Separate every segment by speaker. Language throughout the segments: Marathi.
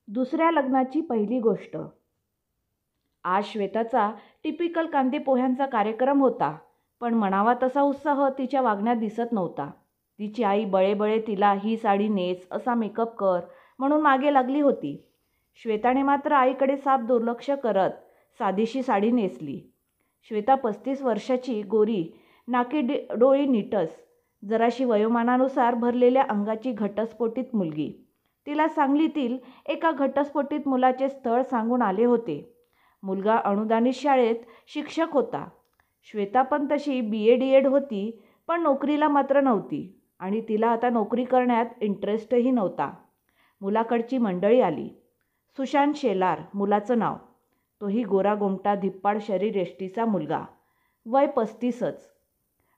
Speaker 1: दुसऱ्या लग्नाची पहिली गोष्ट. आज श्वेताचा टिपिकल कांदे पोह्यांचा कार्यक्रम होता, पण म्हणावा तसा उत्साह तिच्या वागण्यात दिसत नव्हता. तिची आई बळेबळे तिला ही साडी नेस, असा मेकअप कर म्हणून मागे लागली होती. श्वेताने मात्र आईकडे साफ दुर्लक्ष करत साधीशी साडी नेसली. श्वेता 35 वर्षाची, गोरी, नाकी डोळी नीटस, जराशी वयोमानानुसार भरलेल्या अंगाची घटस्फोटित मुलगी. तिला सांगलीतील एका घटस्फोटित मुलाचे स्थळ सांगून आले होते. मुलगा अनुदानित शाळेत शिक्षक होता. श्वेता पण तशी BA-DEd होती, पण नोकरीला मात्र नव्हती आणि तिला आता नोकरी करण्यात इंटरेस्टही नव्हता. मुलाकडची मंडळी आली. सुशांत शेलार मुलाचं नाव. तोही गोरा गोमटा धिप्पाड शरीरयष्टीचा मुलगा. वय 35च.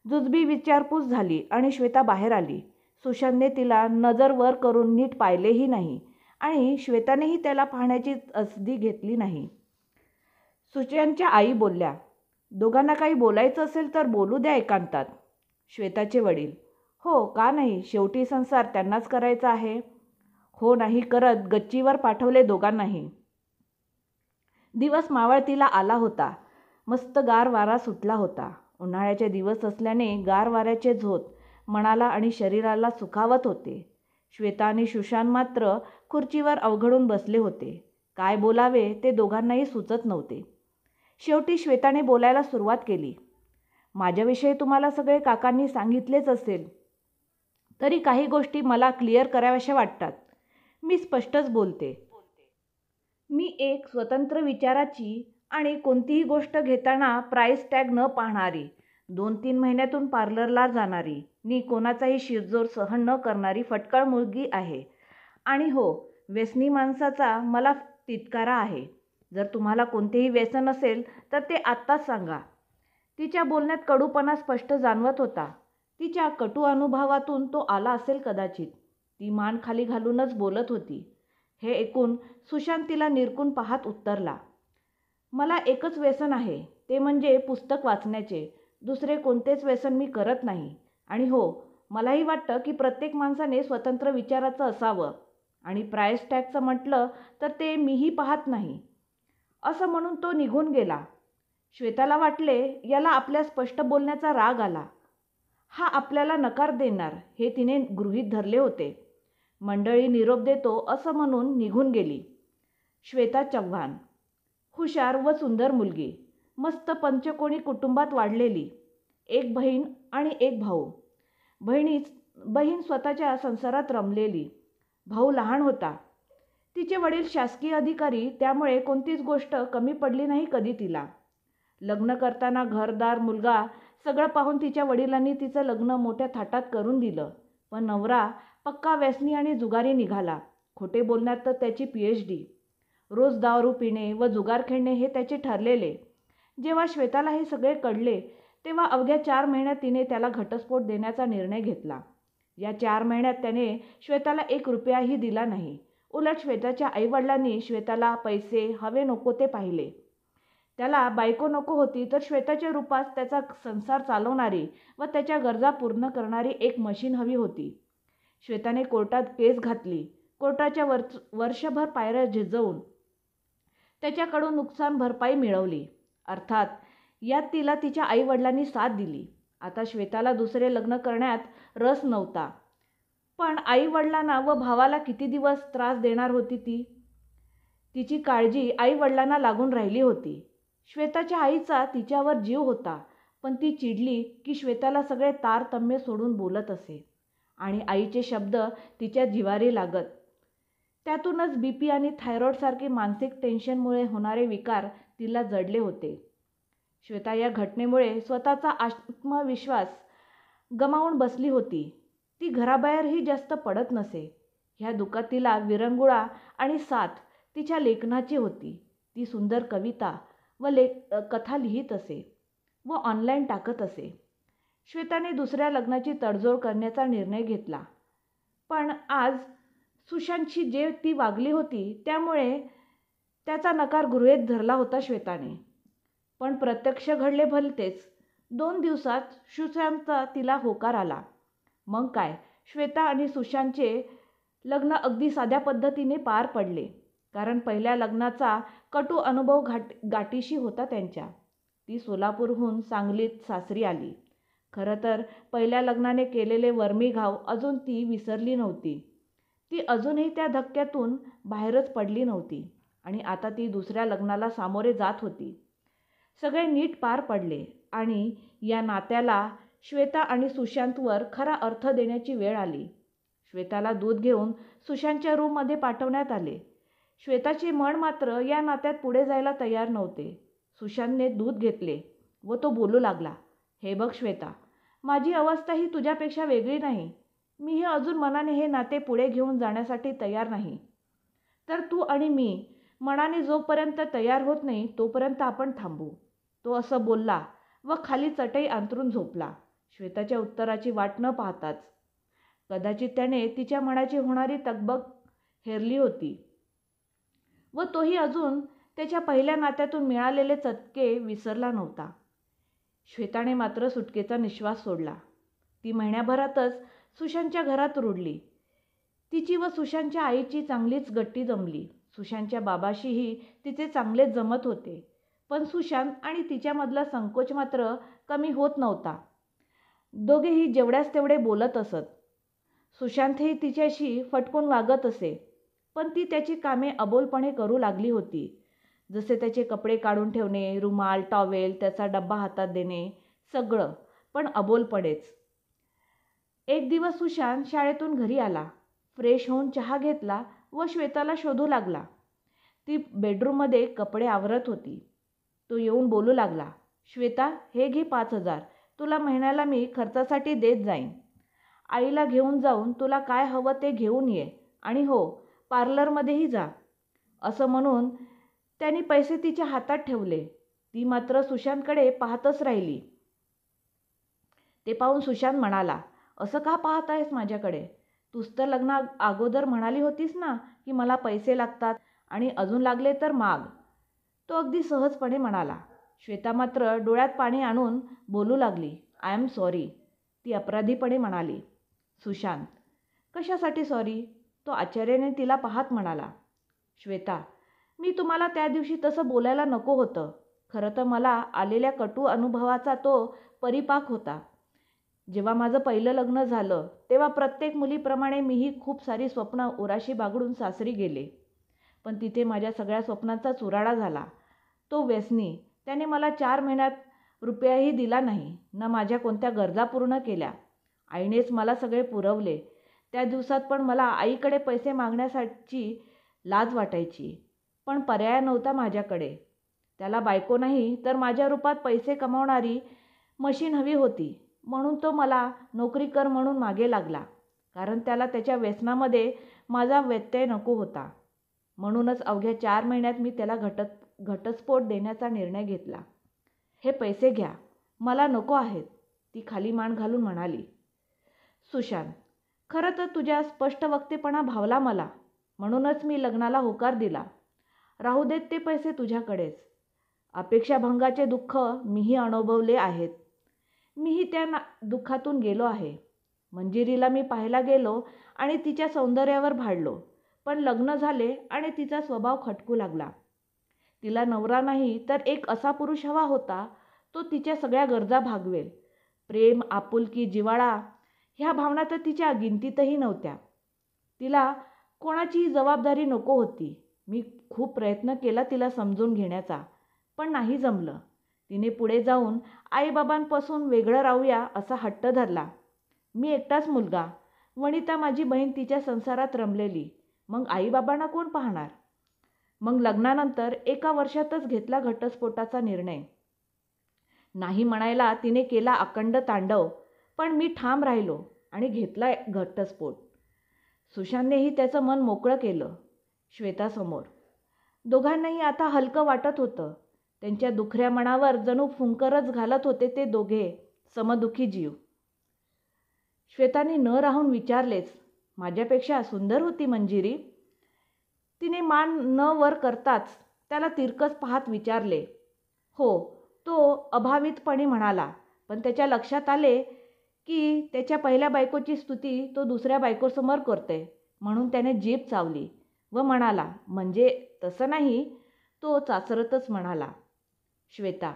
Speaker 1: जुजबी विचारपूस झाली आणि श्वेता बाहेर आली. सुशांतने तिला नजर वर करून नीट पाहिलेही नाही आणि श्वेतानेही त्याला पाहण्याची तसदी घेतली नाही. सुशांतच्या आई बोलल्या, दोघांना काही बोलायचं असेल तर बोलू द्या एकांतात. श्वेताचे वडील, हो का नाही, शेवटी संसार त्यांनाच करायचा आहे. हो नाही करत गच्चीवर पाठवले दोघांनाही. दिवस मावळतीला आला होता. मस्त गार वारा सुटला होता. उन्हाळ्याचे दिवस असल्याने गार वाऱ्याचे झोत मनाला आणि शरीराला सुखावत होते. श्वेता आणि सुशांत मात्र खुर्चीवर अवघडून बसले होते. काय बोलावे ते दोघांनाही सुचत नव्हते. शेवटी श्वेताने बोलायला सुरुवात केली. माझ्याविषयी तुम्हाला सगळे काकांनी सांगितलेच असेल, तरी काही गोष्टी मला क्लिअर कराव्याशा वाटतात. मी स्पष्टच बोलते. मी एक स्वतंत्र विचाराची आणि कोणतीही गोष्ट घेताना प्राईस टॅग न पाहणारी, 2-3 महिन्यातून पार्लरला जाणारी, नि कोणाचाही शिरजोर सहन न करणारी फटकळ मुलगी आहे. आणि हो, व्यसनी माणसाचा मला तिटकारा आहे. जर तुम्हाला कोणतेही व्यसन असेल तर ते आत्ताच सांगा. तिच्या बोलण्यात कडूपणा स्पष्ट जाणवत होता. तिच्या कटू अनुभवातून तो आला असेल कदाचित. ती मान खाली घालूनच बोलत होती. हे ऐकून सुशांत तिला निरखून पाहत उत्तरला, मला एकच व्यसन आहे, ते म्हणजे पुस्तक वाचण्याचे. दुसरे कोणतेच व्यसन मी करत नाही. आणि हो, मलाही वाटतं की प्रत्येक माणसाने स्वतंत्र विचाराचं असावं. आणि प्राईस टॅगचं म्हटलं तर ते मीही पाहत नाही. असं म्हणून तो निघून गेला. श्वेताला वाटले याला आपल्या स्पष्ट बोलण्याचा राग आला. हा आपल्याला नकार देणार हे तिने गृहीत धरले होते. मंडळी निरोप देतो असं म्हणून निघून गेली. श्वेता चव्हाण, हुशार व सुंदर मुलगी, मस्त पंचकोणी कुटुंबात वाढलेली. एक बहीण आणि एक भाऊ. बहीण स्वतःच्या संसारात रमलेली. भाऊ लहान होता. तिचे वडील शासकीय अधिकारी, त्यामुळे कोणतीच गोष्ट कमी पडली नाही कधी तिला. लग्न करताना घरदार, मुलगा सगळं पाहून तिच्या वडिलांनी तिचं लग्न मोठ्या थाटात करून दिलं. पण नवरा पक्का व्यसनी आणि जुगारी निघाला. खोटे बोलण्यात तर त्याची PhD. रोज दारू पिणे व जुगार खेळणे हे त्याचे ठरलेले. जेव्हा श्वेताला हे सगळे कळले तेव्हा अवघ्या 4 महिन्यात तिने त्याला घटस्फोट देण्याचा निर्णय घेतला. या 4 महिन्यात त्याने श्वेताला 1 रुपयाही दिला नाही. उलट श्वेताच्या आईवडिलांनी श्वेताला पैसे हवे नको ते पाहिले. त्याला बायको नको होती, तर श्वेताच्या रूपात त्याचा संसार चालवणारी व त्याच्या गरजा पूर्ण करणारी एक मशीन हवी होती. श्वेताने कोर्टात केस घातली. कोर्टाच्या वर्षभर पायऱ्या झिजवून त्याच्याकडून नुकसान भरपाई मिळवली. अर्थात यात तिला तिच्या आईवडिलांनी साथ दिली. आता श्वेताला दुसरे लग्न करण्यात रस नव्हता. पण आईवडिलांना व भावाला किती दिवस त्रास देणार होती ती? तिची काळजी आईवडिलांना लागून राहिली होती. श्वेताच्या आईचा तिच्यावर जीव होता, पण ती चिडली की श्वेताला सगळे तारतम्य सोडून बोलत असे आणि आईचे शब्द तिच्या जिवारी लागत. त्यातूनच BP आणि थायरॉईडसारखे मानसिक टेन्शनमुळे होणारे विकार तिला जडले होते. श्वेता या घटनेमुळे स्वतःचा आत्मविश्वास गमावून बसली होती. ती घराबाहेरही जास्त पडत नसे. ह्या दुःखात तिला विरंगुळा आणि साथ तिच्या लेखनाची होती. ती सुंदर कविता व कथा लिहित असे व ऑनलाईन टाकत असे. श्वेताने दुसऱ्या लग्नाची तडजोड करण्याचा निर्णय घेतला. पण आज सुशांतशी जे ती वागली होती त्यामुळे त्याचा नकार गृहीत धरला होता श्वेताने. पण प्रत्यक्ष घडले भलतेच. 2 दिवसात सुशांतचा तिला होकार आला. मग काय, श्वेता आणि सुशांतचे लग्न अगदी साध्या पद्धतीने पार पडले. कारण पहिल्या लग्नाचा कटू अनुभव गाठीशी होता त्यांच्या. ती सोलापूरहून सांगलीत सासरी आली. खरं तर पहिल्या लग्नाने केलेले वर्मी घाव अजून ती विसरली नव्हती. ती अजूनही त्या धक्क्यातून बाहेरच पडली नव्हती आणि आता ती दुसऱ्या लग्नाला सामोरे जात होती. सगळे नीट पार पडले आणि या नात्याला श्वेता आणि सुशांतवर खरा अर्थ देण्याची वेळ आली. श्वेताला दूध घेऊन सुशांतच्या रूममध्ये पाठवण्यात आले. श्वेताचे मन मात्र या नात्यात पुढे जायला तयार नव्हते. सुशांतने दूध घेतले व तो बोलू लागला, "हे बघ श्वेता, माझी अवस्था ही तुझ्यापेक्षा वेगळी नाही. मीही अजून मनाने हे नाते पुढे घेऊन जाण्यासाठी तयार नाही. तर तू आणि मी मनाने जोपर्यंत तयार होत नाही तोपर्यंत आपण थांबू." तो असं बोलला व खाली चटई अंथरून झोपला, श्वेताच्या उत्तराची वाट न पाहताच. कदाचित त्याने तिच्या मनाची होणारी तगबग हेरली होती व तोही अजून त्याच्या पहिल्या नात्यातून मिळालेले चटके विसरला नव्हता. श्वेताने मात्र सुटकेचा निश्वास सोडला. ती महिन्याभरातच सुशांतच्या घरात रुळली. तिची व सुशांतच्या आईची चांगलीच गट्टी जमली. सुशांतच्या बाबाशीही तिचे चांगलेच जमत होते. पण सुशांत आणि तिच्यामधला संकोच मात्र कमी होत नव्हता. दोघेही जेवढ्याच तेवढे बोलत असत. सुशांतही तिच्याशी फटकून वागत असे, पण ती त्याची कामे अबोलपणे करू लागली होती. जसे त्याचे कपडे काढून ठेवणे, रुमाल, टॉवेल, त्याचा डब्बा हातात देणे, सगळं, पण अबोलपणेच. एक दिवस सुशांत शाळेतून घरी आला. फ्रेश होऊन चहा घेतला व श्वेताला शोधू लागला. ती बेडरूममध्ये कपडे आवरत होती. तो येऊन बोलू लागला, "श्वेता, हे घे 5,000. तुला महिन्याला मी खर्चासाठी देत जाईन. आईला घेऊन जाऊन तुला काय हवं ते घेऊन ये आणि हो, पार्लरमध्येही जा." असं म्हणून त्यांनी पैसे तिच्या हातात ठेवले. ती मात्र सुशांतकडे पाहतच राहिली. ते पाहून सुशांत म्हणाला, "असं का पाहत आहेस माझ्याकडे? तूच तर लग्ना अगोदर म्हणाली होतीस ना की मला पैसे लागतात आणि अजून लागले तर माग." तो अगदी सहजपणे म्हणाला. श्वेता मात्र डोळ्यात पाणी आणून बोलू लागली, "आय एम सॉरी." ती अपराधीपणे म्हणाली. सुशांत, "कशासाठी सॉरी?" तो आश्चर्याने तिला पाहत म्हणाला. "श्वेता, मी तुम्हाला त्या दिवशी तसं बोलायला नको होतं. खरं तर मला आलेल्या कटू अनुभवाचा तो परिपाक होता. जेव्हा माझं पहिलं लग्न झालं तेव्हा प्रत्येक मुलीप्रमाणे मीही खूप सारी स्वप्न उराशी बागडून सासरी गेले. पण तिथे माझ्या सगळ्या स्वप्नांचा चुराडा झाला. तो व्यसनी, त्याने मला 4 महिन्यात रुपयाही दिला नाही, ना माझ्या कोणत्या गरजा पूर्ण केल्या. आईनेच मला सगळे पुरवले. त्या दिवसात पण मला आईकडे पैसे मागण्यासाठी लाज वाटायची. पण पर्याय नव्हता माझ्याकडे. त्याला बायको नाही तर माझ्या रूपात पैसे कमावणारी मशीन हवी होती. म्हणून तो मला नोकरी कर म्हणून मागे लागला. कारण त्याला त्याच्या व्यसनामध्ये माझा व्यत्यय नको होता. म्हणूनच अवघ्या 4 महिन्यात मी त्याला घटस्फोट देण्याचा निर्णय घेतला. हे पैसे घ्या, मला नको आहेत." ती खाली मान घालून म्हणाली. सुशांत, "खरं तर तुझ्या स्पष्ट वक्तेपणा भावला मला. म्हणूनच मी लग्नाला होकार दिला. राहू देत ते पैसे तुझ्याकडेच. अपेक्षाभंगाचे दुःख मीही अनुभवले आहेत. मीही त्या दुःखातून गेलो आहे. मंजिरीला मी पाहायला गेलो आणि तिच्या सौंदर्यावर भाळलो. पण लग्न झाले आणि तिचा स्वभाव खटकू लागला. तिला नवरा नाही तर एक असा पुरुष हवा होता, तो तिच्या सगळ्या गरजा भागवेल. प्रेम, आपुलकी, जिव्हाळा ह्या भावना तर तिच्या गिनतीतही नव्हत्या. तिला कोणाचीही जबाबदारी नको होती. मी खूप प्रयत्न केला तिला समजून घेण्याचा, पण नाही जमलं. तिने पुढे जाऊन आईबाबांपासून वेगळं राहूया असा हट्ट धरला. मी एकटाच मुलगा, वनिता माझी बहीण तिच्या संसारात रमलेली. मग आईबाबांना कोण पाहणार? मग लग्नानंतर 1 वर्षातच घेतला घटस्फोटाचा निर्णय. नाही म्हणायला तिने केला अखंड तांडव, पण मी ठाम राहिलो आणि घेतला घटस्फोट. सुशांतनेही त्याचं मन मोकळं केलं श्वेतासमोर. दोघांनाही आता हलकं वाटत होतं. त्यांच्या दुखऱ्या मनावर जणू फुंकरच घालत होते ते दोघे समदुखी जीव. श्वेताने न राहून विचारलेच, "माझ्यापेक्षा सुंदर होती मंजिरी?" तिने मान न वर करताच त्याला तिरकस पाहत विचारले. "हो," तो अभावितपणे म्हणाला. पण त्याच्या लक्षात आले की त्याच्या पहिल्या बायकोची स्तुती तो दुसऱ्या बायकोसमोर करतोय, म्हणून त्याने जीभ चावली. व म्हणाला, म्हणजे तसं नाही. तो चाचरतच म्हणाला. Shweta,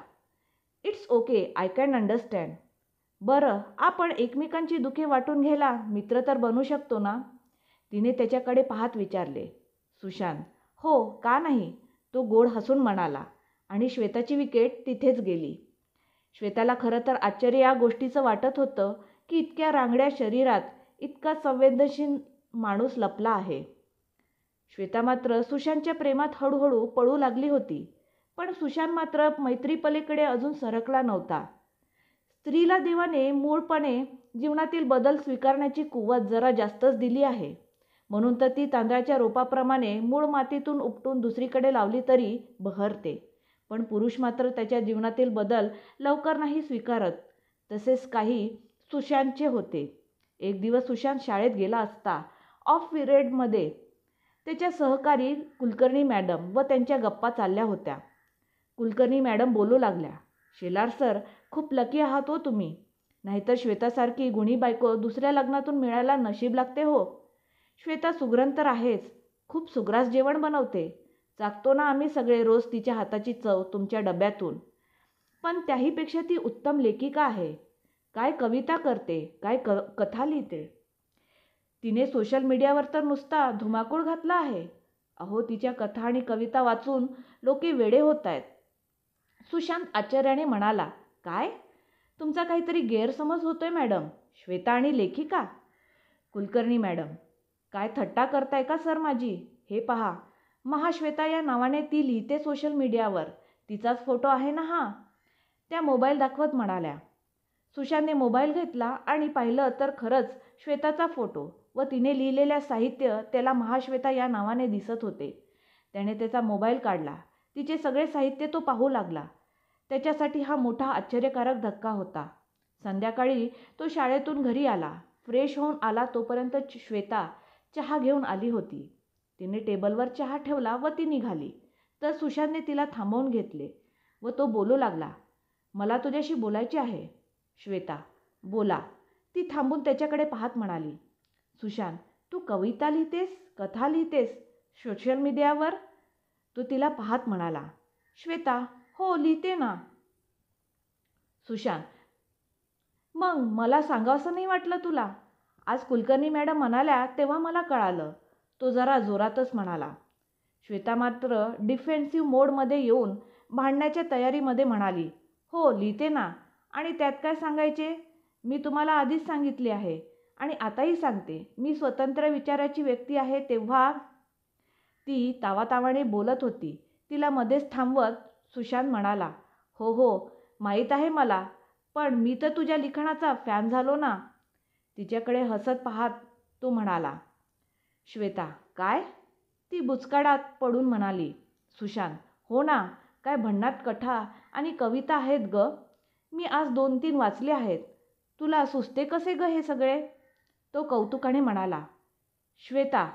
Speaker 1: it's okay, I can understand. बरं, आपण एकमेकांची दुःखे वाटून घ्यायला मित्र तर बनू शकतो ना? तिने त्याच्याकडे पाहत विचारले. सुशांत, हो, का नाही? तो गोड हसून म्हणाला आणि श्वेताची विकेट तिथेच गेली. श्वेताला खरं तर आश्चर्य या गोष्टीचं वाटत होतं की इतक्या रांगड्या शरीरात इतका संवेदनशील माणूस लपला आहे. श्वेता मात्र सुशांतच्या प्रेमात हळूहळू पडू लागली होती. पण सुशांत मात्र मैत्रीपलीकडे अजून सरकला नव्हता. स्त्रीला देवाने मूळपणे जीवनातील बदल स्वीकारण्याची कुवत जरा जास्तच दिली आहे. म्हणून तर ती तांदळाच्या रोपाप्रमाणे मूळ मातीतून उपटून दुसरीकडे लावली तरी बहरते. पण पुरुष मात्र त्याच्या जीवनातील बदल लवकर नाही स्वीकारत. तसेच काही सुशांतचे होते. एक दिवस सुशांत शाळेत गेला असता ऑफ पिरियडमध्ये त्याच्या सहकारी कुलकर्णी मॅडम व त्यांच्या गप्पा चालल्या होत्या. कुलकर्णी मॅडम बोलू लागल्या. शेलार सर, खूप लकी आहात हो तुम्ही. नाहीतर श्वेतासारखी गुणी बायको दुसऱ्या लग्नातून मिळायला नशीब लागते हो. श्वेता सुग्रण तर आहेच, खूप सुग्रास जेवण बनवते. चाकतो ना आम्ही सगळे रोज तिच्या हाताची चव तुमच्या डब्यातून. पण त्याहीपेक्षा ती उत्तम लेखिका आहे. काय कविता करते, काय कथा लिहिते. तिने सोशल मीडियावर तर नुसता धुमाकूळ घातला आहे. अहो, तिच्या कथा आणि कविता वाचून लोके वेडे होत आहेत. सुशांत आश्चर्याने म्हणाला, काय? तुमचा काहीतरी गैरसमज होतोय मॅडम. श्वेता आणि लेखिका? कुलकर्णी मॅडम, काय थट्टा करताय का सर माझी? हे पहा, महाश्वेता या नावाने ती लिहिते सोशल मीडियावर. तिचाच फोटो आहे ना हा. त्या मोबाईल दाखवत म्हणाल्या. सुशांतने मोबाईल घेतला आणि पाहिलं तर खरंच श्वेताचा फोटो व तिने लिहिलेल्या साहित्य त्याला महाश्वेता या नावाने दिसत होते. त्याने त्याचा मोबाईल काढला. तिचे सगळे साहित्य तो पाहू लागला. त्याच्यासाठी हा मोठा आश्चर्यकारक धक्का होता. संध्याकाळी तो शाळेतून घरी आला. फ्रेश होऊन आला तोपर्यंत श्वेता चहा घेऊन आली होती. तिने टेबलवर चहा ठेवला व ती निघाली. तर सुशांतने तिला थांबवून घेतले व तो बोलू लागला, मला तुझ्याशी बोलायचे आहे. श्वेता, बोला. ती थांबून त्याच्याकडे पाहत म्हणाली. सुशांत, तू कविता लिहितेस, कथा लिहितेस सोशल मीडियावर? तो तिला पाहत म्हणाला. श्वेता, हो, लिहिते ना. सुशांत, मग मला सांगावंसं नाही वाटलं तुला? आज कुलकर्णी मॅडम म्हणाल्या तेव्हा मला कळालं. तो जरा जोरातच म्हणाला. श्वेता मात्र डिफेन्सिव्ह मोडमध्ये येऊन भांडण्याच्या तयारीमध्ये म्हणाली, हो, लिहिते ना. आणि त्यात काय सांगायचे? मी तुम्हाला आधीच सांगितले आहे आणि आताही सांगते, मी स्वतंत्र विचाराची व्यक्ती आहे. तेव्हा ती तावातावाने बोलत होती. तिला मध्येच थांबवत सुशांत म्हणाला, हो हो, माहीत आहे मला, पण मी तर तुझ्या लिखाणाचा फॅन झालो ना. तिच्याकडे हसत पाहत तो म्हणाला. श्वेता, काय? ती बुचकाडात पडून म्हणाली. सुशांत, हो ना, काय भन्नाट कथा आणि कविता आहेत ग. मी आज 2-3 वाचले आहेत. तुला सुचते कसे ग हे सगळे? तो कौतुकाने म्हणाला. श्वेता,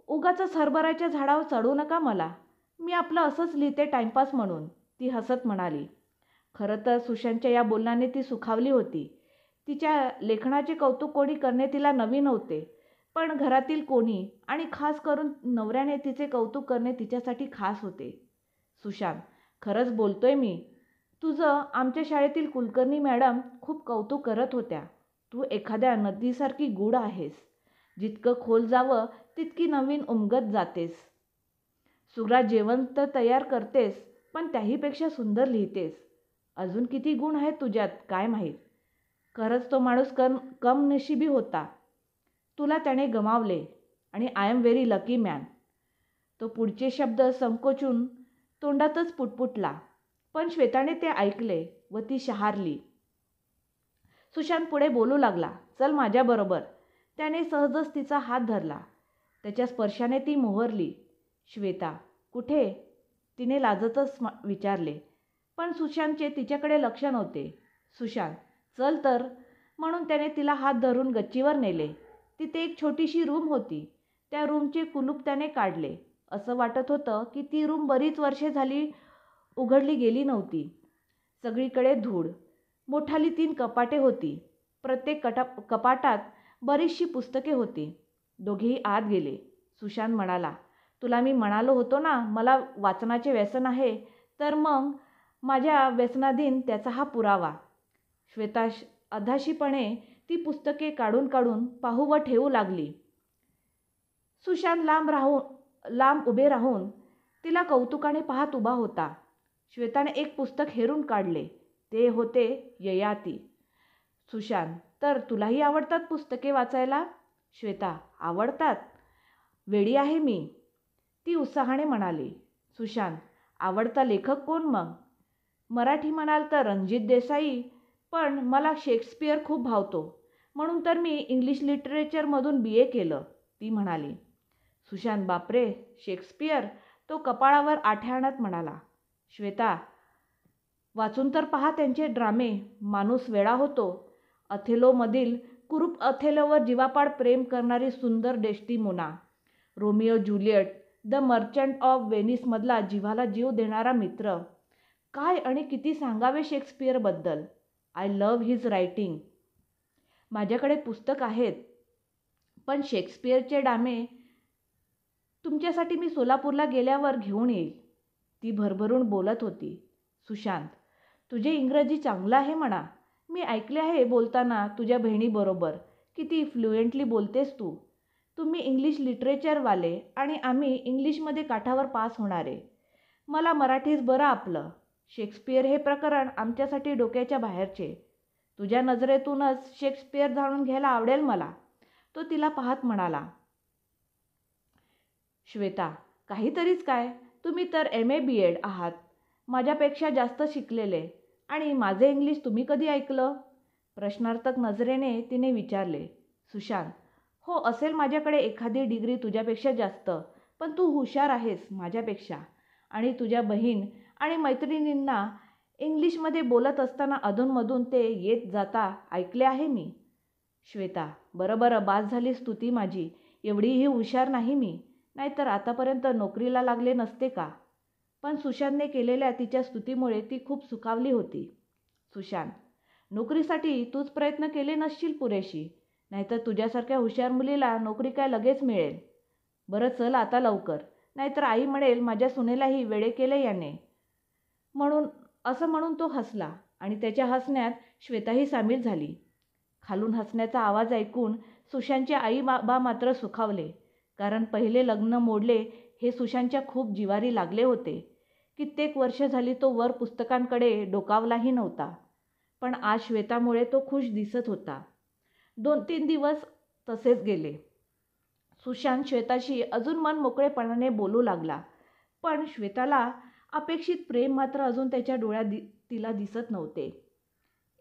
Speaker 1: उगाचच हरभऱ्याच्या झाडावर चढू नका मला. मी आपलं असंच लिहिते टाइमपास म्हणून, ती हसत म्हणाली. खरं तर सुशांतच्या या बोलण्याने ती सुखावली होती. तिच्या लेखनाचे कौतुक कोणी करणे तिला नवीन होते. पण घरातील कोणी आणि खास करून नवऱ्याने तिचे कौतुक करणे तिच्यासाठी खास होते. सुशांत, खरंच बोलतोय मी. तुझं आमच्या शाळेतील कुलकर्णी मॅडम खूप कौतुक करत होत्या. तू एखाद्या नदीसारखी गूढ आहेस. जितकं खोल जावं तितकी नवीन उमगत जातेस. सुग्रास जेवण तर तयार करतेस, पण त्याहीपेक्षा सुंदर लिहितेस. अजून किती गुण आहेत तुझ्यात काय माहीत. खरंच तो माणूस कमनशिबी होता. तुला त्याने गमावले आणि I am very lucky man. तो पुढचे शब्द संकोचून तोंडातच पुटपुटला. पण श्वेताने ते ऐकले व ती शहारली. सुशांत पुढे बोलू लागला, चल माझ्याबरोबर. त्याने सहजच तिचा हात धरला. त्याच्या स्पर्शाने ती मोहरली. श्वेता, कुठे? तिने लाजतच विचारले. पण सुशांतचे तिच्याकडे लक्ष नव्हते. सुशांत, चल तर, म्हणून त्याने तिला हात धरून गच्चीवर नेले. तिथे एक छोटीशी रूम होती. त्या रूमचे कुलूप त्याने काढले. असं वाटत होतं की ती रूम बरीच वर्षे झाली उघडली गेली नव्हती. सगळीकडे धूळ. मोठाली 3 कपाटे होती. प्रत्येक कपाटात बरीचशी पुस्तके होती. दोघेही आत गेले. सुशांत म्हणाला, तुला मी म्हणालो होतो ना मला वाचनाचे व्यसन आहे, तर मग माझ्या व्यसनाधीन त्याचा हा पुरावा. श्वेता अधाशीपणे ती पुस्तके काढून काढून पाहू व ठेवू लागली. सुशांत लांब उभे राहून तिला कौतुकाने पाहत उभा होता. श्वेताने एक पुस्तक हेरून काढले. ते होते ययाती. सुशांत, तर तुलाही आवडतात पुस्तके वाचायला? श्वेता, आवडतात. वेडी आहे मी, ती उत्साहाने म्हणाली. सुशांत, आवडता लेखक कोण मग? मराठी म्हणाल तर रणजित देसाई, पण मला शेक्सपियर खूप भावतो, म्हणून तर मी इंग्लिश लिटरेचरमधून BA केलं, ती म्हणाली. सुशांत, बापरे, शेक्सपियर, तो कपाळावर आठ्या आणत म्हणाला. श्वेता, वाचून तर पहा त्यांचे ड्रामे. माणूस वेडा होतो. अथेलोमधील कुरूप अथेलोवर जीवापाड प्रेम करणारी सुंदर Desdemona, Romeo Juliet, the merchant of व्हेनिसमधला जीवाला जीव देणारा मित्र. काय आणि किती सांगावे शेक्सपियरबद्दल. I love his writing. माझ्याकडे पुस्तक आहेत, पण शेक्सपियरचे ड्रामे तुमच्यासाठी मी सोलापूरला गेल्यावर घेऊन येईल, ती भरभरून बोलत होती. सुशांत, तुझे इंग्रजी चांगलं आहे म्हणा. मी ऐकले आहे बोलताना तुझ्या बहिणीबरोबर. किती फ्लुएंटली बोलतेस तू. तुम्ही इंग्लिश लिटरेचरवाले आणि आम्ही इंग्लिशमध्ये काठावर पास होणारे. मला मराठीच बरं आपलं. शेक्सपियर हे प्रकरण आमच्यासाठी डोक्याच्या बाहेरचे. तुझ्या नजरेतूनच शेक्सपियर जाणून घ्यायला आवडेल मला, तो तिला पाहत म्हणाला. श्वेता, काहीतरीच काय, तुम्ही तर MA BEd आहात, माझ्यापेक्षा जास्त शिकलेले, आणि माझे इंग्लिश तुम्ही कधी ऐकलं? प्रश्नार्थक नजरेने तिने विचारले. सुशांत, हो, असेल माझ्याकडे एखादी डिग्री तुझ्यापेक्षा जास्त, पण तू हुशार आहेस माझ्यापेक्षा, आणि तुझ्या बहीण आणि मैत्रिणींना इंग्लिशमध्ये बोलत असताना अधूनमधून ते येत जाता ऐकले आहे मी. श्वेता, बरं बरं, बास झाली स्तुती माझी. एवढीही हुशार नाही मी, नाहीतर आतापर्यंत नोकरीला लागले नसते का? पण सुशांतने केलेल्या तिच्या स्तुतीमुळे ती खूप सुखावली होती. सुशांत, नोकरीसाठी तूच प्रयत्न केले नसशील पुरेशी, नाहीतर तुझ्यासारख्या हुशार मुलीला नोकरी काय लगेच मिळेल. बरं चल आता लवकर, नाहीतर आई म्हणेल माझ्या सुनेलाही वेडे केले याने. म्हणून तो हसला, आणि त्याच्या हसण्यात श्वेताही सामील झाली. खालून हसण्याचा आवाज ऐकून सुशांतचे आई बाबा मात्र सुखावले, कारण पहिले लग्न मोडले हे सुशांतच्या खूप जिवारी लागले होते. कित्येक वर्ष झाली तो वर पुस्तकांकडे डोकावलाही नव्हता, पण आज श्वेतामुळे तो खुश दिसत होता. 2-3 दिवस तसेच गेले. सुशांत श्वेताशी अजून मन मोकळेपणाने बोलू लागला, पण श्वेताला अपेक्षित प्रेम मात्र अजून त्याच्या डोळ्यात तिला दिसत नव्हते.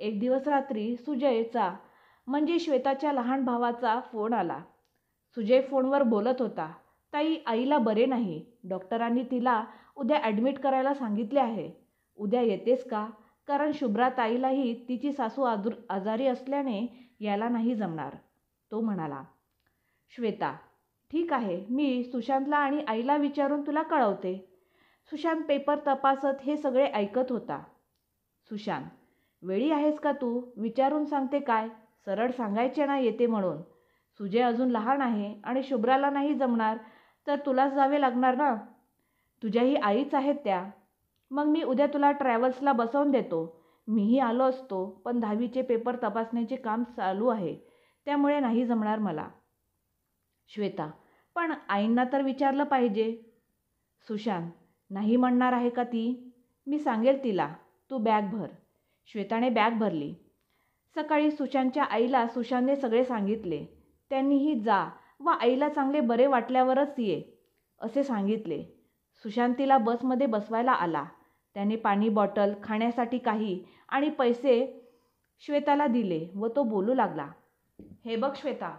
Speaker 1: एक दिवस रात्री सुजयचा, म्हणजे श्वेताच्या लहान भावाचा फोन आला. सुजय फोनवर बोलत होता. ताई, आईला बरे नाही. डॉक्टरांनी तिला उद्या ॲडमिट करायला सांगितले आहे. उद्या येतेस का? कारण शुभ्रा ताईलाही तिची सासू आजारी असल्याने यायला नाही जमणार, तो म्हणाला. श्वेता, ठीक आहे, मी सुशांतला आणि आईला विचारून तुला कळवते. सुशांत पेपर तपासत हे सगळे ऐकत होता. सुशांत, वेळी आहेस का तू? विचारून सांगते काय? सरळ सांगायचे ना येते म्हणून. सुजय अजून लहान आहे आणि शुभ्राला नाही जमणार तर तुलाच जावे लागणार ना. तुझ्याही आईच आहेत त्या. मग मी उद्या तुला ट्रॅव्हल्सला बसवून देतो. मीही आलो असतो, पण 10वीचे पेपर तपासण्याचे काम चालू आहे, त्यामुळे नाही जमणार मला. श्वेता, पण आईंना तर विचारलं पाहिजे. सुशांत, नाही म्हणणार आहे का ती? मी सांगेल तिला, तू बॅग भर. श्वेताने बॅग भरली. सकाळी सुशांतच्या आईला सुशांतने सगळे सांगितले. त्यांनीही जा व आईला चांगले बरे वाटल्यावरच ये, असे सांगितले. सुशांत तिला बसमध्ये बसवायला आला. त्याने पाणी बॉटल, खाण्यासाठी काही आणि पैसे श्वेताला दिले व तो बोलू लागला. हे बघ श्वेता,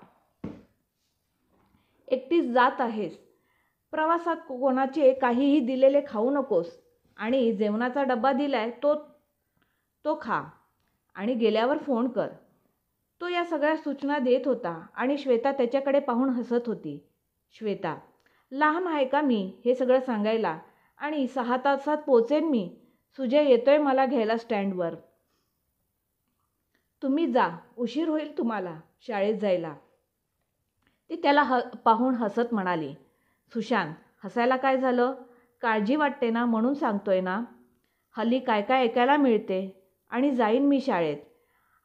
Speaker 1: एकटीच जात आहेस. प्रवासात कोणाचे काहीही दिलेले खाऊ नकोस, आणि जेवणाचा डब्बा दिलाय तो खा, आणि गेल्यावर फोन कर. तो या सगळ्या सूचना देत होता आणि श्वेता त्याच्याकडे पाहून हसत होती. श्वेता, लहान आहे का मी हे सगळं सांगायला? आणि 6 तासात पोचेन मी. सुजय येतोय मला घ्यायला स्टँडवर. तुम्ही जा, उशीर होईल तुम्हाला शाळेत जायला, ती त्याला पाहून हसत म्हणाली. सुशांत, हसायला काय झालं? काळजी वाटते ना म्हणून सांगतोय ना. हल्ली काय काय ऐकायला मिळते. आणि जाईन मी शाळेत.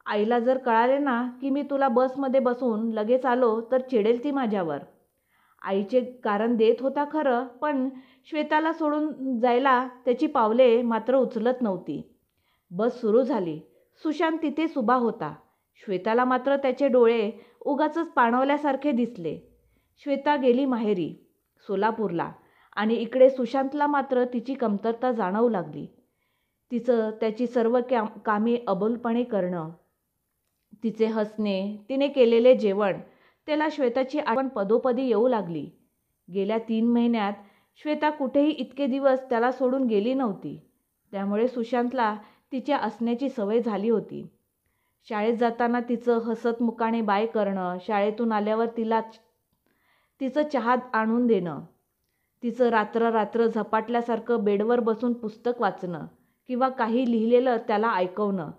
Speaker 1: आईला जर कळाले ना की मी तुला बसमध्ये बसून लगेच आलो तर चिडेल ती माझ्यावर. आईचे कारण देत होता खरं, पण श्वेताला सोडून जायला त्याची पावले मात्र उचलत नव्हती. बस सुरू झाली. सुशांत तिथेच उभा होता. श्वेताला मात्र त्याचे डोळे उगाचच पाणवल्यासारखे दिसले. श्वेता गेली माहेरी, सोलापूरला. आणि इकडे सुशांतला मात्र तिची कमतरता जाणवू लागली. तिचं त्याची सर्व कामे अबोलपणे करणं, तिचे हसणे, तिने केलेले जेवण, त्याला श्वेताची आठवण पदोपदी येऊ लागली. गेल्या 3 महिन्यात श्वेता कुठेही इतके दिवस त्याला सोडून गेली नव्हती. त्यामुळे सुशांतला तिच्या असण्याची सवय झाली होती. शाळेत जाताना तिचं हसतमुखाने बाय करणं, शाळेतून आल्यावर तिचं चहा आणून देणं, तिचं रात्र रात्र झपाटल्यासारखं बेडवर बसून पुस्तक वाचणं किंवा काही लिहिलेलं त्याला ऐकवणं,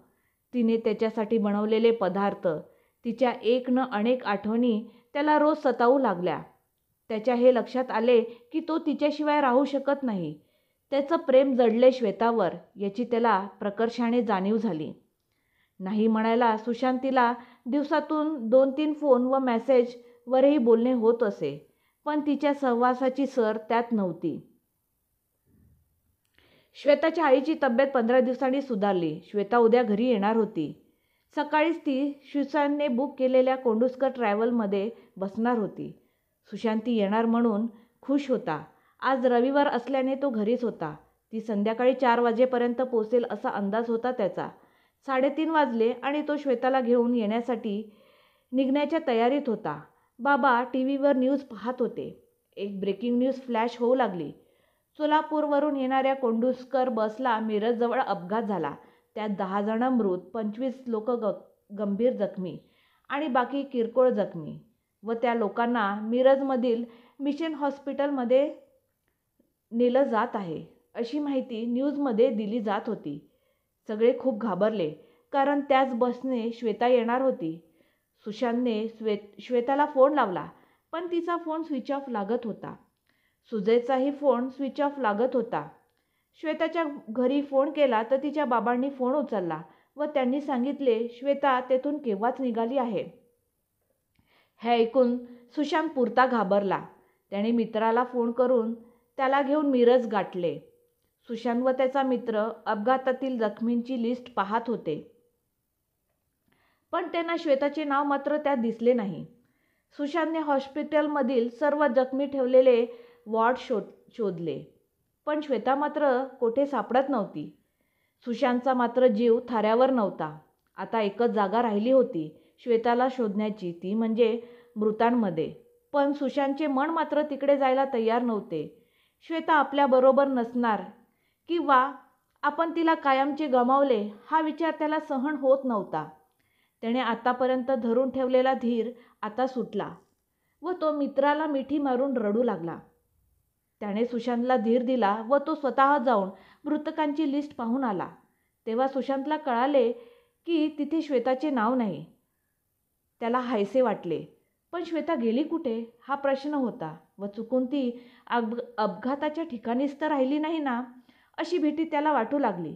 Speaker 1: तिने त्याच्यासाठी बनवलेले पदार्थ, तिच्या एक न अनेक आठवणी त्याला रोज सतावू लागल्या. त्याच्या हे लक्षात आले की तो तिच्याशिवाय राहू शकत नाही. त्याचं प्रेम जडले श्वेतावर याची त्याला प्रकर्षाने जाणीव झाली. नाही म्हणायला सुशांतीला दिवसातून 2-3 फोन व मेसेजवरही बोलणे होत असे, पण तिच्या सहवासाची सर त्यात नव्हती. श्वेताच्या आईची तब्येत 15 दिवसांनी सुधारली. श्वेता उद्या घरी येणार होती. सकाळीच ती सुशांतने बुक केलेल्या कोंडूस्कर ट्रॅव्हलमध्ये बसणार होती. सुशांती येणार म्हणून खुश होता. आज रविवार असल्याने तो घरीच होता. ती संध्याकाळी 4 वाजेपर्यंत पोहोचेल असा अंदाज होता त्याचा. 3:30 वाजले आणि तो श्वेताला घेऊन येण्यासाठी निघण्याच्या तयारीत होता. बाबा टीव्हीवर न्यूज पाहत होते. एक ब्रेकिंग न्यूज फ्लॅश होऊ लागली. सोलापूरवरून येणाऱ्या कोंडूस्कर बसला मिरजजवळ अपघात झाला. त्यात 10 जण मृत, 25 लोक गंभीर जखमी आणि बाकी किरकोळ जखमी व त्या लोकांना मिरजमधील मिशन हॉस्पिटलमध्ये नेलं जात आहे, अशी माहिती न्यूजमध्ये दिली जात होती. सगळे खूप घाबरले, कारण त्याच बसने श्वेता येणार होती. सुशांतने श्वेताला फोन लावला, पण तिचा फोन स्विच ऑफ लागत होता. सुजयचाही फोन स्विच ऑफ लागत होता. श्वेताच्या घरी फोन केला तर तिच्या बाबांनी फोन उचलला व त्यांनी सांगितले श्वेता तेथून केव्हाच निघाली आहे. हे ऐकून सुशांत पुरता घाबरला. त्याने मित्राला फोन करून त्याला घेऊन मिरज गाठले. सुशांत व त्याचा मित्र अपघातातील जखमींची लिस्ट पाहत होते, पण त्यांना श्वेताचे नाव मात्र त्यात दिसले नाही. सुशांतने हॉस्पिटलमधील सर्व जखमी ठेवलेले वॉर्ड शोधले, पण श्वेता मात्र कोठे सापडत नव्हती. सुशांतचा मात्र जीव थाऱ्यावर नव्हता. आता एकच जागा राहिली होती श्वेताला शोधण्याची, ती म्हणजे मृतांमध्ये. पण सुशांतचे मन मात्र तिकडे जायला तयार नव्हते. श्वेता आपल्याबरोबर नसणार किंवा आपण तिला कायमचे गमावले हा विचार त्याला सहन होत नव्हता. त्याने आतापर्यंत धरून ठेवलेला धीर आता सुटला व तो मित्राला मिठी मारून रडू लागला. त्याने सुशांतला धीर दिला व तो स्वतः जाऊन मृतकांची लिस्ट पाहून आला. तेव्हा सुशांतला कळाले की तिथे श्वेताचे नाव नाही. त्याला हायसे वाटले, पण श्वेता गेली कुठे हा प्रश्न होता व चुकून ती अपघाताच्या ठिकाणीच तर राहिली नाही ना, अशी भीती त्याला वाटू लागली.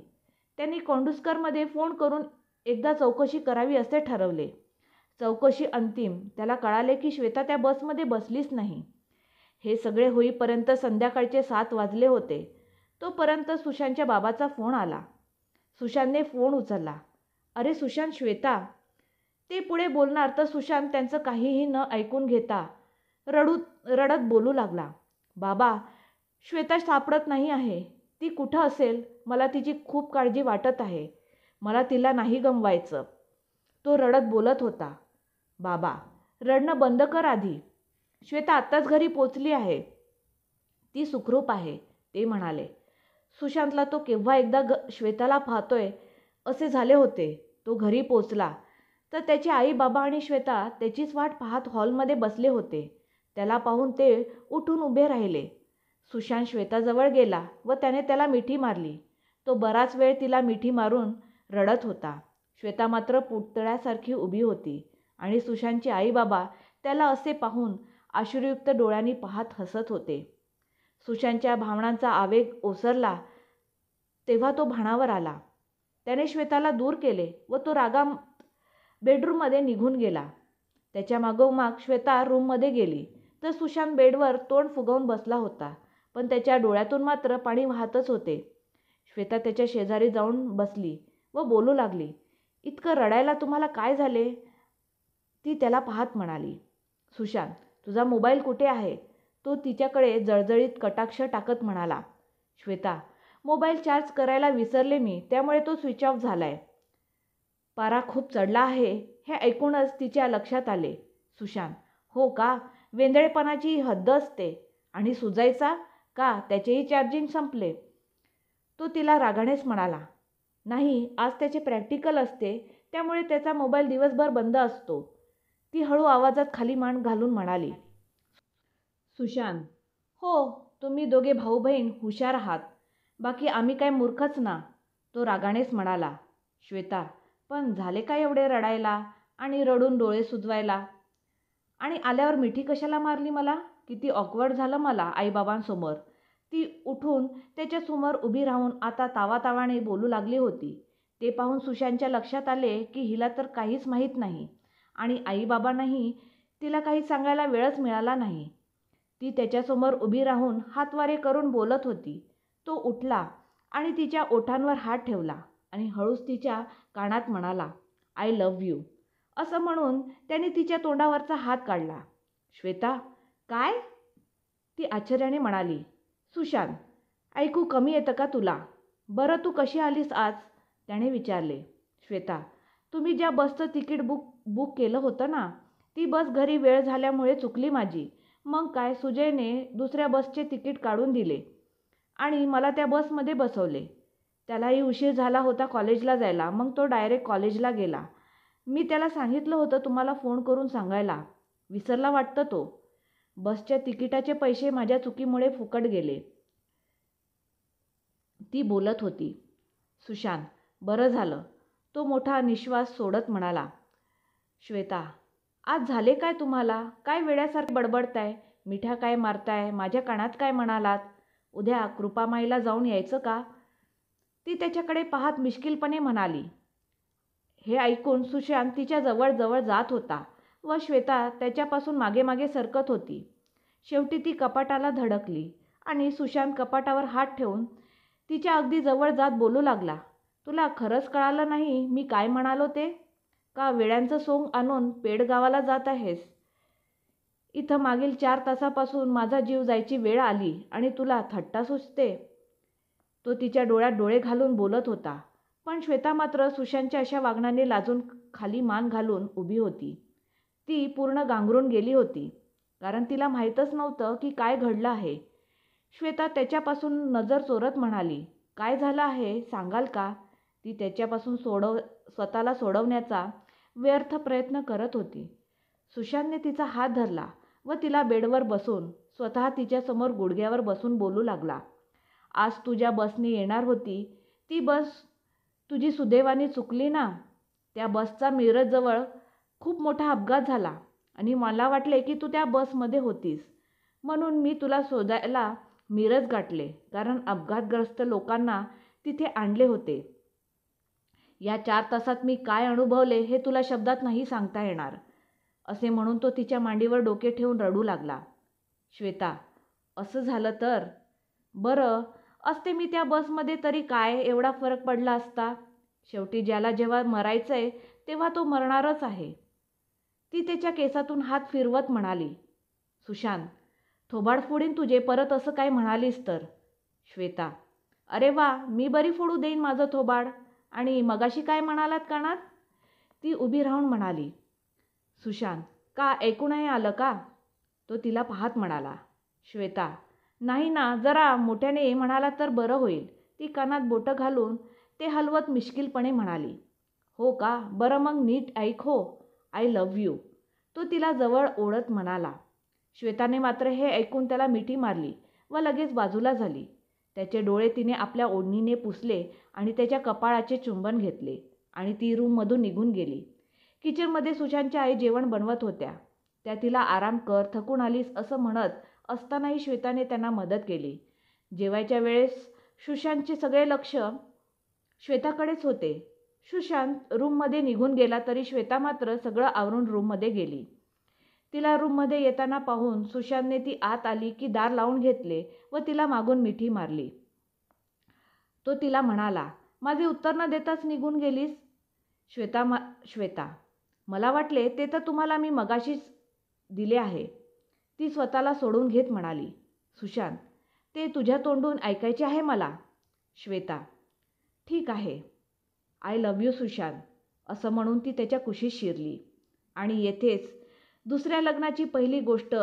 Speaker 1: त्यांनी कोंडूस्करमध्ये फोन करून एकदा चौकशी करावी असे ठरवले. चौकशी अंतिम. त्याला कळाले की श्वेता त्या बसमध्ये बसलीच नाही. हे सगळे होईपर्यंत संध्याकाळचे 7 वाजले होते. तोपर्यंत सुशांतच्या बाबाचा फोन आला. सुशांतने फोन उचलला. अरे सुशांत, श्वेता. ते पुढे बोलणार तर सुशांत त्यांचं काहीही न ऐकून घेता रडत बोलू लागला. बाबा, श्वेता सापडत नाही आहे. ती कुठं असेल? मला तिची खूप काळजी वाटत आहे. मला तिला नाही गमवायचं. तो रडत बोलत होता. बाबा, रडणं बंद कर आधी. श्वेता आत्ताच घरी पोचली आहे. ती सुखरूप आहे, ते म्हणाले. सुशांतला तो केव्हा एकदा श्वेताला पाहतोय असे झाले होते. तो घरी पोचला तर त्याची आई, बाबा आणि श्वेता त्याचीच वाट पाहत हॉलमध्ये बसले होते. त्याला पाहून ते उठून उभे राहिले. सुशांत श्वेताजवळ गेला व त्याने त्याला मिठी मारली. तो बराच वेळ तिला मिठी मारून रडत होता. श्वेता मात्र पुतळ्यासारखी उभी होती आणि सुशांतचे आई बाबा त्याला असे पाहून अश्रुयुक्त डोळ्यांनी पाहत हसत होते. सुशांतच्या भावनांचा आवेग ओसरला तेव्हा तो भानावर आला. त्याने श्वेताला दूर केले व तो रागात बेडरूममध्ये निघून गेला. त्याच्या मागोमाग श्वेता रूममध्ये गेली तर सुशांत बेडवर तोंड फुगवून बसला होता, पण त्याच्या डोळ्यातून मात्र पाणी वाहतच होते. श्वेता त्याच्या शेजारी जाऊन बसली व बोलू लागली. इतकं रडायला तुम्हाला काय झाले? ती त्याला पाहत म्हणाली. सुशांत, तुझा मोबाईल कुठे आहे? तो तिच्याकडे जळजळीत कटाक्ष टाकत म्हणाला. श्वेता, मोबाईल चार्ज करायला विसरले मी, त्यामुळे तो स्विच ऑफ झालाय. पारा खूप चढला आहे हे ऐकूनच तिच्या लक्षात आले. सुशांत, हो का? वेंदळेपणाची हद्द असते. आणि सुजायचा का? त्याचेही चार्जिंग संपले. तो तिला रागानेच म्हणाला. नाही, आज त्याचे प्रॅक्टिकल असते, त्यामुळे त्याचा मोबाईल दिवसभर बंद असतो. ती हळू आवाजात खाली मान घालून म्हणाली. सुशांत, हो, तुम्ही दोघे भाऊ बहीण हुशार आहात. बाकी आम्ही काय मूर्खच ना? तो रागानेच म्हणाला. श्वेता, पण झाले काय एवढे रडायला आणि रडून डोळे सुजवायला? आणि आल्यावर मिठी कशाला मारली मला? किती ऑकवर्ड झालं मला आईबाबांसमोर. ती उठून त्याच्यासमोर उभी राहून आता तावातावाने बोलू लागली होती. ते पाहून सुशांतच्या लक्षात आले की हिला तर काहीच माहीत नाही आणि आईबाबांनाही तिला काही सांगायला वेळच मिळाला नाही. ती त्याच्यासमोर उभी राहून हातवारे करून बोलत होती. तो उठला आणि तिच्या ओठांवर हात ठेवला आणि हळूच तिच्या कानात म्हणाला, आय लव्ह यू. असं म्हणून त्याने तिच्या तोंडावरचा हात काढला. श्वेता, काय? ती आश्चर्याने म्हणाली. सुशांत, ऐकू कमी येतं का तुला? बरं, तू कशी आलीस आज? त्याने विचारले. श्वेता, तुम्ही ज्या बसचं तिकीट बुक केलं होतं ना, ती बस घरी वेळ झाल्यामुळे चुकली माझी. मग काय, सुजयने दुसऱ्या बसचे तिकीट काढून दिले आणि मला त्या बसमध्ये बसवले. त्यालाही उशीर झाला होता कॉलेजला जायला, मग तो डायरेक्ट कॉलेजला गेला. मी त्याला सांगितलं होतं तुम्हाला फोन करून सांगायला. विसरला वाटतं तो. बसच्या तिकिटाचे पैसे माझ्या चुकीमुळे फुकट गेले. ती बोलत होती. सुशांत, बरं झालं. तो मोठा निश्वास सोडत म्हणाला. श्वेता, आज झाले काय तुम्हाला? काय वेड्यासारखे बडबडताय? मिठ्या काय मारताय? माझ्या कानात काय म्हणालात? उद्या कृपामाईला जाऊन यायचं का? ती त्याच्याकडे पाहत मिश्किलपणे म्हणाली. हे ऐकून सुशांत तिच्या जवळ जात होता व श्वेता त्याच्यापासून मागे मागे सरकत होती. शेवटी ती कपाटाला धडकली आणि सुशांत कपाटावर हात ठेवून तिच्या अगदी जवळ जात बोलू लागला. तुला खरंच कळालं नाही मी काय म्हणालो ते? का वेड्यांचं सोंग आणून पेडगावाला जात आहेस? इथं मागील 4 तासापासून माझा जीव जायची वेळ आली आणि तुला थट्टा सुचते? तो तिच्या डोळ्यात डोळे घालून बोलत होता, पण श्वेता मात्र सुशांतच्या अशा वागण्याने लाजून खाली मान घालून उभी होती. ती पूर्ण गांगरून गेली होती, कारण तिला माहीतच नव्हतं की काय घडलं आहे. श्वेता त्याच्यापासून नजर चोरत म्हणाली, काय झालं आहे सांगाल का? ती त्याच्यापासून स्वतःला सोडवण्याचा व्यर्थ प्रयत्न करत होती. सुशांतने तिचा हात धरला व तिला बेडवर बसून स्वतः तिच्यासमोर गुडघ्यावर बसून बोलू लागला. आज तुझ्या बसने येणार होती ती बस तुझी सुदैवाने चुकली ना. त्या बसचा मिरजजवळ खूप मोठा अपघात झाला आणि मला वाटले की तू त्या बसमध्ये होतीस, म्हणून मी तुला शोधायला मिरज गाठले, कारण अपघातग्रस्त लोकांना तिथे आणले होते. या 4 तासात मी काय अनुभवले हे तुला शब्दात नाही सांगता येणार. असे म्हणून तो तिच्या मांडीवर डोके ठेवून रडू लागला. श्वेता, असं झालं तर? बरं असते मी त्या बसमध्ये तरी काय एवढा फरक पडला असता? शेवटी ज्याला जेव्हा मरायचंय तेव्हा तो मरणारच आहे. ती त्याच्या केसातून हात फिरवत म्हणाली. सुशांत, थोबाड फोडीन तुझे परत असं काय म्हणालीस तर. श्वेता, अरे वा, मी बरी फोडू देईन माझं थोबाड. आणि मगाशी काय म्हणालात कानात? ती उभी राहून म्हणाली. सुशांत, का ऐकू नाही आलं का? तो तिला पाहत म्हणाला. श्वेता, नाही ना, जरा मोठ्याने म्हणाला तर बरं होईल. ती कानात बोटं घालून ते हलवत मिश्किलपणे म्हणाली. हो का? बरं मग नीट ऐक हो. I love you. तो तिला जवळ ओढत म्हणाला. श्वेताने मात्र हे ऐकून त्याला मिठी मारली व लगेच बाजूला झाली. त्याचे डोळे तिने आपल्या ओढणीने पुसले आणि त्याच्या कपाळाचे चुंबन घेतले आणि ती रूममधून निघून गेली. किचनमध्ये सुशांतच्या आई जेवण बनवत होत्या. त्या तिला आराम कर, थकून आलीस असं म्हणत असतानाही श्वेताने त्यांना मदत केली. जेवायच्या वेळेस सुशांतचे सगळे लक्ष श्वेताकडेच होते. सुशांत रूममध्ये निघून गेला तरी श्वेता मात्र सगळं आवरून रूममध्ये गेली. तिला रूममध्ये येताना पाहून सुशांतने ती आत आली की दार लावून घेतले व तिला मागून मिठी मारली. तो तिला म्हणाला, माझे उत्तर न देताच निघून गेलीस? श्वेता, मला वाटले ते तर तुम्हाला मी मगाशीच दिले आहे. ती स्वतःला सोडून घेत म्हणाली. सुशांत, ते तुझ्या तोंडून ऐकायचे आहे मला. श्वेता, ठीक आहे. आय लव्ह यू सुशांत, असं म्हणून ती त्याच्या कुशीत शिरली. आणि येथेच दुसऱ्या लग्नाची पहिली गोष्ट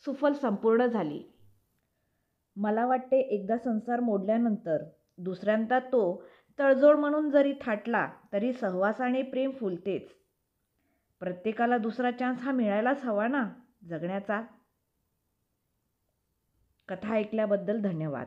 Speaker 1: सुफल संपूर्ण झाली. मला वाटते एकदा संसार मोडल्यानंतर दुसऱ्यांदा तो तडजोड म्हणून जरी थाटला तरी सहवासाने प्रेम फुलतेच. प्रत्येकाला दुसरा चान्स हा मिळायलाच हवा ना जगण्याचा. कथा ऐकल्याबद्दल धन्यवाद.